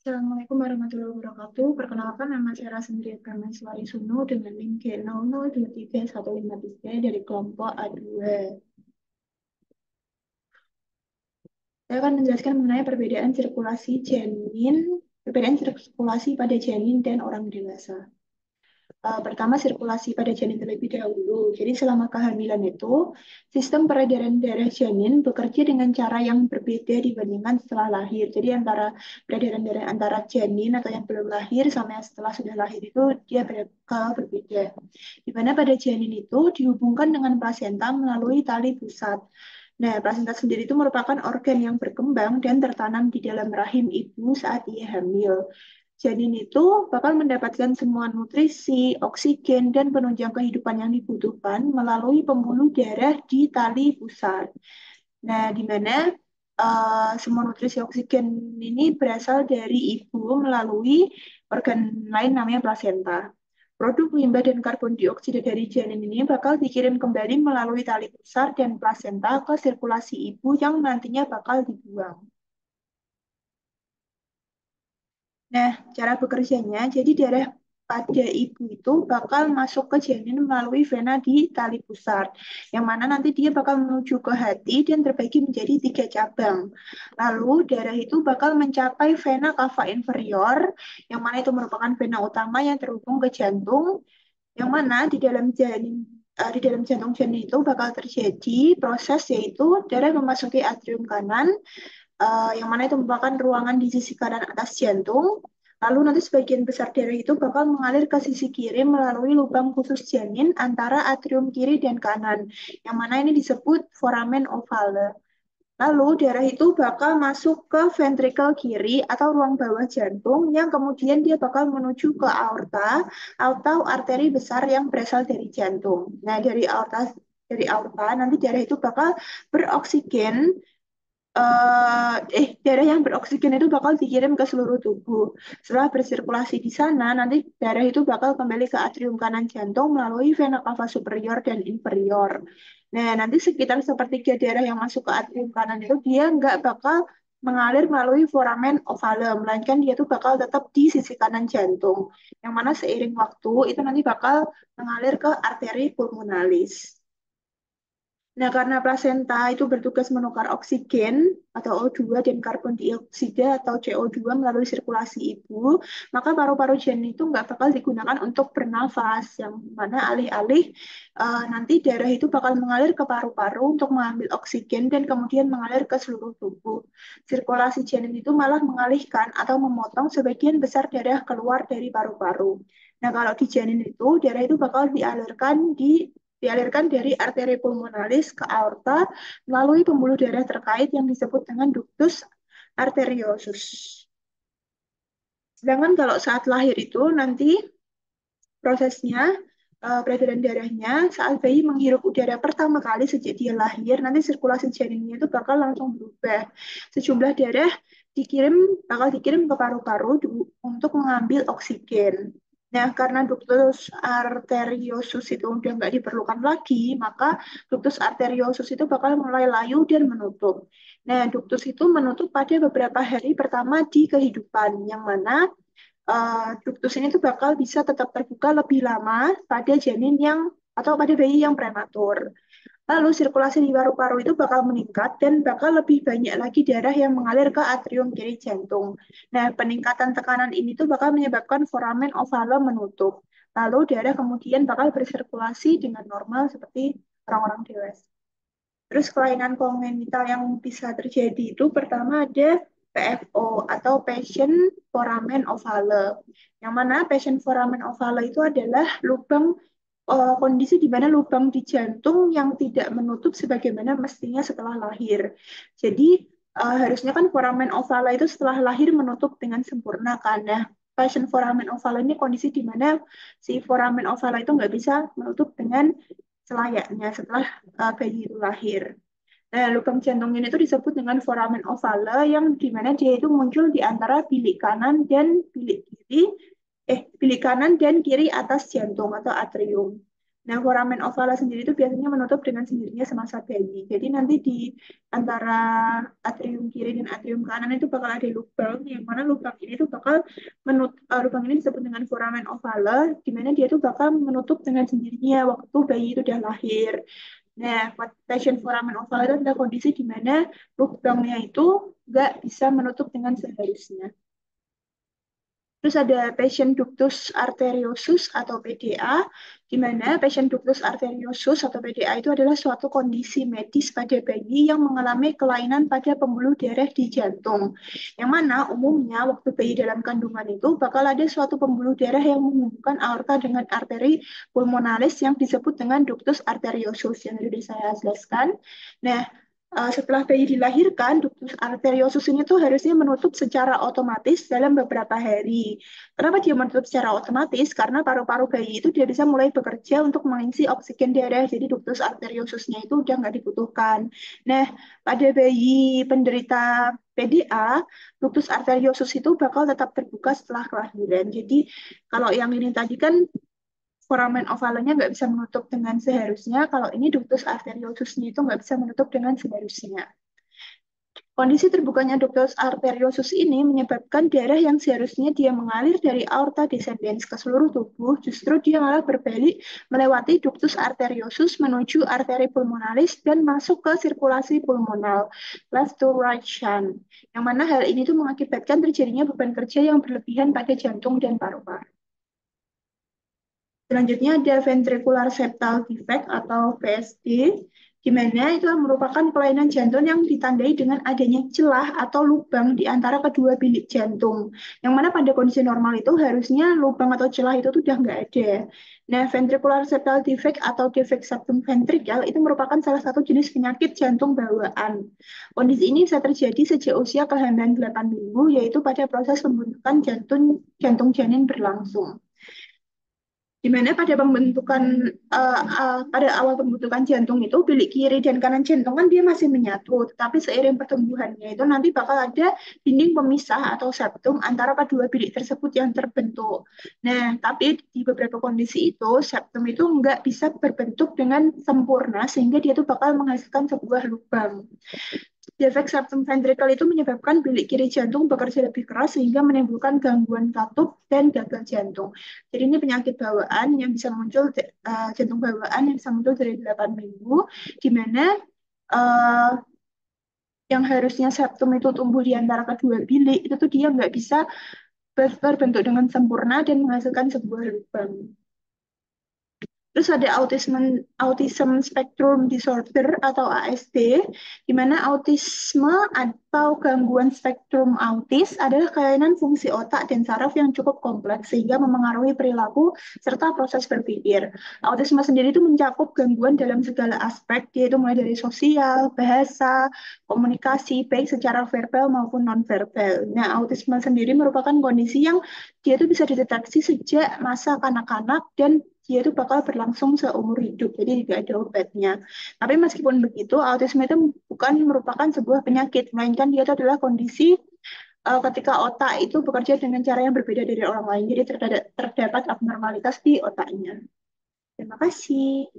Assalamualaikum warahmatullahi wabarakatuh. Perkenalkan, nama saya Rasendriya Prameswari Suno dengan NIM G002315 dari kelompok A2. Saya akan menjelaskan mengenai perbedaan sirkulasi pada janin dan orang dewasa. Pertama, sirkulasi pada janin terlebih dahulu. Jadi selama kehamilan itu, sistem peredaran darah janin bekerja dengan cara yang berbeda dibandingkan setelah lahir. Jadi antara peredaran darah antara janin atau yang belum lahir sama yang setelah sudah lahir itu dia bakal berbeda. Di mana pada janin itu dihubungkan dengan plasenta melalui tali pusat. Nah, plasenta sendiri itu merupakan organ yang berkembang dan tertanam di dalam rahim ibu saat ia hamil. Janin itu bakal mendapatkan semua nutrisi, oksigen, dan penunjang kehidupan yang dibutuhkan melalui pembuluh darah di tali pusat. Nah, di mana semua nutrisi oksigen ini berasal dari ibu melalui organ lain namanya plasenta. Produk limbah dan karbon dioksida dari janin ini bakal dikirim kembali melalui tali pusar dan plasenta ke sirkulasi ibu yang nantinya bakal dibuang. Nah, cara bekerjanya, jadi darah pada ibu itu bakal masuk ke janin melalui vena di tali pusat, yang mana nanti dia bakal menuju ke hati dan terbagi menjadi 3 cabang. Lalu darah itu bakal mencapai vena cava inferior, yang mana itu merupakan vena utama yang terhubung ke jantung, yang mana di dalam jantung janin itu bakal terjadi proses yaitu darah memasuki atrium kanan, yang mana itu merupakan ruangan di sisi kanan atas jantung. Lalu nanti sebagian besar darah itu bakal mengalir ke sisi kiri melalui lubang khusus janin antara atrium kiri dan kanan, yang mana ini disebut foramen ovale. Lalu darah itu bakal masuk ke ventrikel kiri atau ruang bawah jantung yang kemudian dia bakal menuju ke aorta atau arteri besar yang berasal dari jantung. Nah, dari aorta nanti darah itu bakal beroksigen darah yang beroksigen itu bakal dikirim ke seluruh tubuh. Setelah bersirkulasi di sana, nanti darah itu bakal kembali ke atrium kanan jantung melalui vena cava superior dan inferior. Nah, nanti sekitar sepertiga darah yang masuk ke atrium kanan itu dia nggak bakal mengalir melalui foramen ovale, melainkan dia tuh bakal tetap di sisi kanan jantung. Yang mana seiring waktu itu nanti bakal mengalir ke arteri pulmonalis. Nah, karena plasenta itu bertugas menukar oksigen atau O2 dan karbon dioksida atau CO2 melalui sirkulasi ibu, maka paru-paru janin itu nggak bakal digunakan untuk bernafas, yang mana alih-alih nanti darah itu bakal mengalir ke paru-paru untuk mengambil oksigen dan kemudian mengalir ke seluruh tubuh. Sirkulasi janin itu malah mengalihkan atau memotong sebagian besar darah keluar dari paru-paru. Nah, kalau di janin itu, darah itu bakal dialirkan dari arteri pulmonalis ke aorta melalui pembuluh darah terkait yang disebut dengan ductus arteriosus. Sedangkan kalau saat lahir itu nanti prosesnya peredaran darahnya saat bayi menghirup udara pertama kali sejak dia lahir, nanti sirkulasi janinnya itu bakal langsung berubah. Sejumlah darah dikirim bakal dikirim ke paru-paru untuk mengambil oksigen. Nah, karena ductus arteriosus itu udah nggak diperlukan lagi, maka ductus arteriosus itu bakal mulai layu dan menutup. Nah, ductus itu menutup pada beberapa hari pertama di kehidupan, yang mana ductus ini tuh bakal bisa tetap terbuka lebih lama pada janin yang atau pada bayi yang prematur. Lalu sirkulasi di paru-paru itu bakal meningkat dan bakal lebih banyak lagi darah yang mengalir ke atrium kiri jantung. Nah, peningkatan tekanan ini tuh bakal menyebabkan foramen ovale menutup. Lalu darah kemudian bakal bersirkulasi dengan normal seperti orang-orang dewasa. Terus kelainan kongenital yang bisa terjadi itu pertama ada PFO atau Patient Foramen Ovale. Yang mana Patient Foramen Ovale itu adalah kondisi di mana lubang di jantung yang tidak menutup sebagaimana mestinya setelah lahir. Jadi harusnya kan foramen ovale itu setelah lahir menutup dengan sempurna kan. Nah, Patient Foramen Ovale ini kondisi di mana si foramen ovale itu nggak bisa menutup dengan selayaknya setelah bayi itu lahir. Nah, lubang jantung ini itu disebut dengan foramen ovale yang di mana dia itu muncul di antara bilik kanan dan kiri atas jantung atau atrium. Nah, foramen ovala sendiri itu biasanya menutup dengan sendirinya semasa bayi. Jadi nanti di antara atrium kiri dan atrium kanan itu bakal ada lubang, yang mana lubang ini tuh bakal lubang ini disebut dengan foramen ovala, di mana dia tuh bakal menutup dengan sendirinya waktu bayi itu udah lahir. Nah, patient foramen ovala itu adalah kondisi di mana lubangnya itu nggak bisa menutup dengan seharusnya. Terus ada patient ductus arteriosus atau PDA, di mana patient ductus arteriosus atau PDA itu adalah suatu kondisi medis pada bayi yang mengalami kelainan pada pembuluh darah di jantung. Yang mana umumnya waktu bayi dalam kandungan itu bakal ada suatu pembuluh darah yang menghubungkan aorta dengan arteri pulmonalis yang disebut dengan ductus arteriosus yang sudah saya jelaskan. Nah, setelah bayi dilahirkan, ductus arteriosus ini tuh harusnya menutup secara otomatis dalam beberapa hari. Kenapa dia menutup secara otomatis? Karena paru-paru bayi itu dia bisa mulai bekerja untuk mengisi oksigen darah, jadi ductus arteriosusnya itu udah nggak dibutuhkan. Nah, pada bayi penderita PDA, ductus arteriosus itu bakal tetap terbuka setelah kelahiran. Jadi kalau yang ini tadi kan foramen ovalnya nggak bisa menutup dengan seharusnya, kalau ini ductus arteriosusnya itu nggak bisa menutup dengan seharusnya. Kondisi terbukanya ductus arteriosus ini menyebabkan darah yang seharusnya dia mengalir dari aorta descendens ke seluruh tubuh, justru dia malah berbalik melewati ductus arteriosus menuju arteri pulmonalis dan masuk ke sirkulasi pulmonal, left to right shunt. Yang mana hal ini tuh mengakibatkan terjadinya beban kerja yang berlebihan pada jantung dan paru-paru. Selanjutnya ada ventricular septal defect atau VSD, di mana itu merupakan kelainan jantung yang ditandai dengan adanya celah atau lubang di antara kedua bilik jantung. Yang mana pada kondisi normal itu harusnya lubang atau celah itu tuh udah nggak ada. Nah, ventricular septal defect atau defect septum ventricle itu merupakan salah satu jenis penyakit jantung bawaan. Kondisi ini bisa terjadi sejak usia kehamilan 8 minggu, yaitu pada proses pembentukan jantung janin berlangsung, di mana pada pada awal pembentukan jantung itu bilik kiri dan kanan jantung kan dia masih menyatu, tetapi seiring pertumbuhannya itu nanti bakal ada dinding pemisah atau septum antara kedua bilik tersebut yang terbentuk. Nah, tapi di beberapa kondisi itu septum itu nggak bisa berbentuk dengan sempurna sehingga dia tuh bakal menghasilkan sebuah lubang. Defek septum ventricle itu menyebabkan bilik kiri jantung bekerja lebih keras sehingga menimbulkan gangguan katup dan gagal jantung. Jadi ini penyakit bawaan yang bisa muncul, jantung bawaan yang bisa muncul dari 8 minggu, di mana uh, yang harusnya septum itu tumbuh di antara kedua bilik, itu tuh dia nggak bisa berbentuk dengan sempurna dan menghasilkan sebuah lubang. Terus ada autism spectrum disorder atau ASD, di mana autisme atau gangguan spektrum autis adalah kelainan fungsi otak dan saraf yang cukup kompleks sehingga memengaruhi perilaku serta proses berpikir. Autisme sendiri itu mencakup gangguan dalam segala aspek, yaitu mulai dari sosial, bahasa, komunikasi, baik secara verbal maupun nonverbal. Nah, autisme sendiri merupakan kondisi yang dia itu bisa dideteksi sejak masa kanak-kanak dan dia itu bakal berlangsung seumur hidup, jadi tidak ada obatnya. Tapi meskipun begitu, autisme itu bukan merupakan sebuah penyakit, melainkan dia itu adalah kondisi ketika otak itu bekerja dengan cara yang berbeda dari orang lain, jadi terdapat abnormalitas di otaknya. Terima kasih.